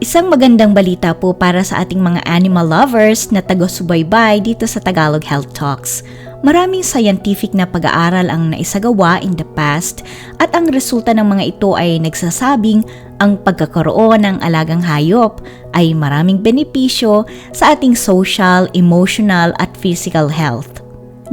Isang magandang balita po para sa ating mga animal lovers na taga-subaybay dito sa Tagalog Health Talks. Maraming scientific na pag-aaral ang naisagawa in the past at ang resulta ng mga ito ay nagsasabing ang pagkakaroon ng alagang hayop ay maraming benepisyo sa ating social, emotional at physical health.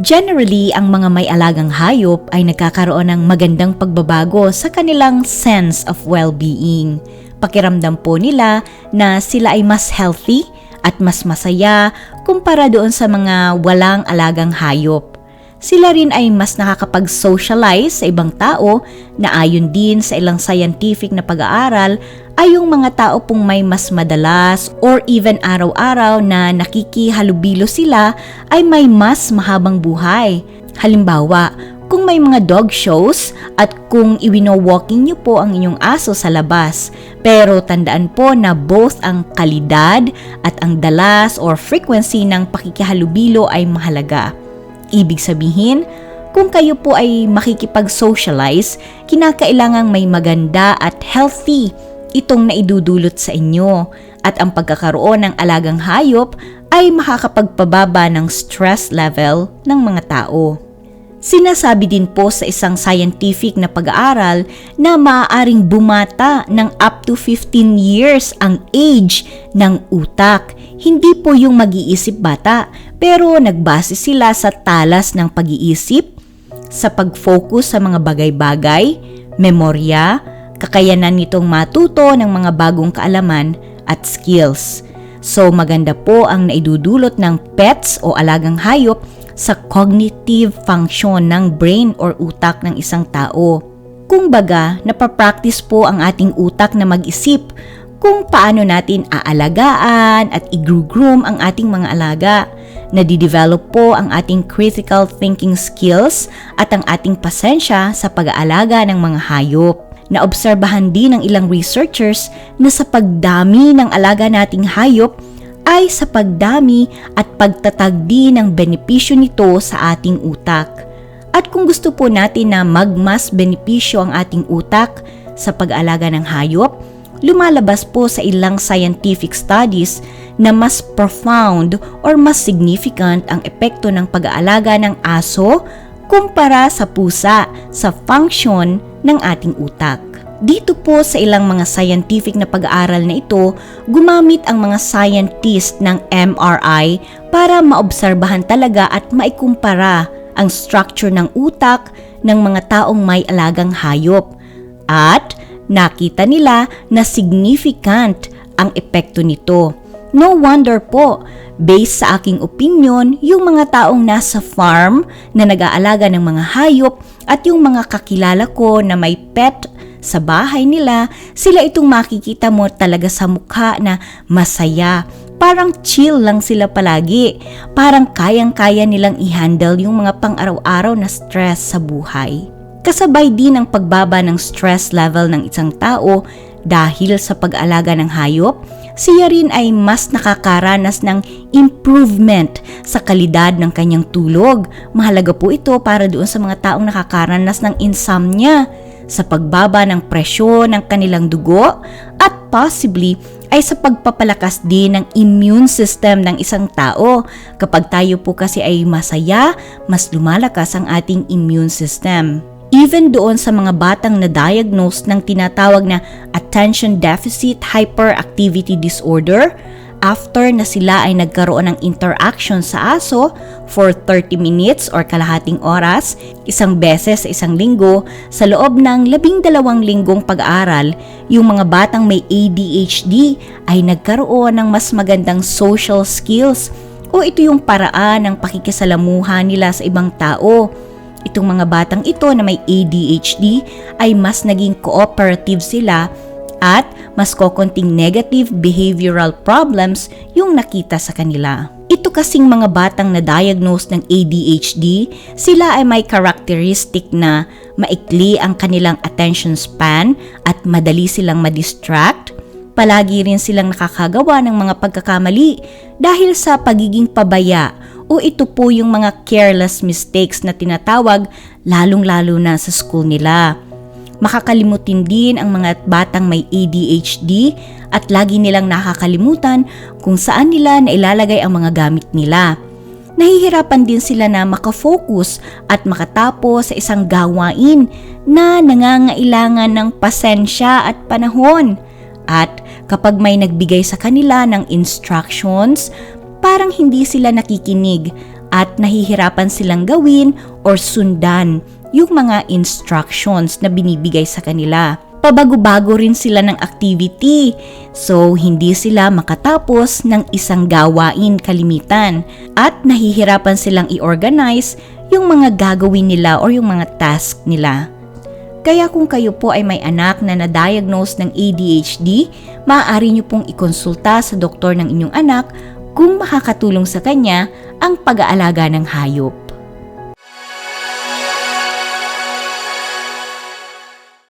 Generally, ang mga may alagang hayop ay nagkakaroon ng magandang pagbabago sa kanilang sense of well-being. Pakiramdam po nila na sila ay mas healthy at mas masaya kumpara doon sa mga walang alagang hayop. Sila rin ay mas nakakapag-socialize sa ibang tao na ayon din sa ilang scientific na pag-aaral ay yung mga tao pong may mas madalas or even araw-araw na nakikihalubilo sila ay may mas mahabang buhay. Halimbawa, kung may mga dog shows at kung iwino-walking niyo po ang inyong aso sa labas. Pero tandaan po na both ang kalidad at ang dalas or frequency ng pakikihalubilo ay mahalaga. Ibig sabihin, kung kayo po ay makikipag-socialize, kinakailangang may maganda at healthy itong naidudulot sa inyo. At ang pagkakaroon ng alagang hayop ay makakapagpababa ng stress level ng mga tao. Sinasabi din po sa isang scientific na pag-aaral na maaaring bumata ng up to 15 years ang age ng utak. Hindi po yung mag-iisip bata, pero nagbase sila sa talas ng pag-iisip, sa pag-focus sa mga bagay-bagay, memorya, kakayanan nitong matuto ng mga bagong kaalaman at skills. So maganda po ang naidudulot ng pets o alagang hayop sa cognitive function ng brain or utak ng isang tao. Kumbaga, napapractice po ang ating utak na mag-isip kung paano natin aalagaan at i-groom ang ating mga alaga. Nadidevelop po ang ating critical thinking skills at ang ating pasensya sa pag-aalaga ng mga hayop. Naobserbahan din ng ilang researchers na sa pagdami ng alaga nating hayop ay sa pagdami at pagtatag din ng benepisyo nito sa ating utak. At kung gusto po natin na magmas benepisyo ang ating utak sa pag-alaga ng hayop, lumalabas po sa ilang scientific studies na mas profound or mas significant ang epekto ng pag-aalaga ng aso kumpara sa pusa sa function ng ating utak. Dito po sa ilang mga scientific na pag-aaral na ito, gumamit ang mga scientist ng MRI para maobserbahan talaga at maikumpara ang structure ng utak ng mga taong may alagang hayop. At nakita nila na significant ang epekto nito. No wonder po, based sa aking opinion, yung mga taong nasa farm na nag-aalaga ng mga hayop at yung mga kakilala ko na may pet sa bahay nila, sila itong makikita mo talaga sa mukha na masaya. Parang chill lang sila palagi. Parang kayang-kaya nilang i-handle yung mga pang-araw-araw na stress sa buhay. Kasabay din ang pagbaba ng stress level ng isang tao dahil sa pag-alaga ng hayop, siya rin ay mas nakakaranas ng improvement sa kalidad ng kanyang tulog. Mahalaga po ito para doon sa mga taong nakakaranas ng insomnia, sa pagbaba ng presyon ng kanilang dugo at possibly ay sa pagpapalakas din ng immune system ng isang tao. Kapag tayo po kasi ay masaya, mas lumalakas ang ating immune system. Even doon sa mga batang na-diagnose ng tinatawag na attention deficit hyperactivity disorder, after na sila ay nagkaroon ng interaction sa aso for 30 minutes or kalahating oras, isang beses sa isang linggo, sa loob ng 12 linggong pag-aaral, yung mga batang may ADHD ay nagkaroon ng mas magandang social skills o ito yung paraan ng pakikisalamuha nila sa ibang tao. Itong mga batang ito na may ADHD ay mas naging cooperative sila at mas kokonting negative behavioral problems yung nakita sa kanila. Ito kasing mga batang na-diagnose ng ADHD, sila ay may characteristic na maikli ang kanilang attention span at madali silang madistract. Palagi rin silang nakakagawa ng mga pagkakamali dahil sa pagiging pabaya o ito po yung mga careless mistakes na tinatawag lalong-lalo na sa school nila. Makakalimutin din ang mga batang may ADHD at lagi nilang nakakalimutan kung saan nila nailalagay ang mga gamit nila. Nahihirapan din sila na makafocus at makatapos sa isang gawain na nangangailangan ng pasensya at panahon. At kapag may nagbigay sa kanila ng instructions, parang hindi sila nakikinig at nahihirapan silang gawin or sundan yung mga instructions na binibigay sa kanila. Pabago-bago rin sila ng activity, so hindi sila makatapos ng isang gawain kalimitan at nahihirapan silang i-organize yung mga gagawin nila or yung mga task nila. Kaya kung kayo po ay may anak na na-diagnose ng ADHD, maaari nyo pong ikonsulta sa doktor ng inyong anak kung makakatulong sa kanya ang pag-aalaga ng hayop.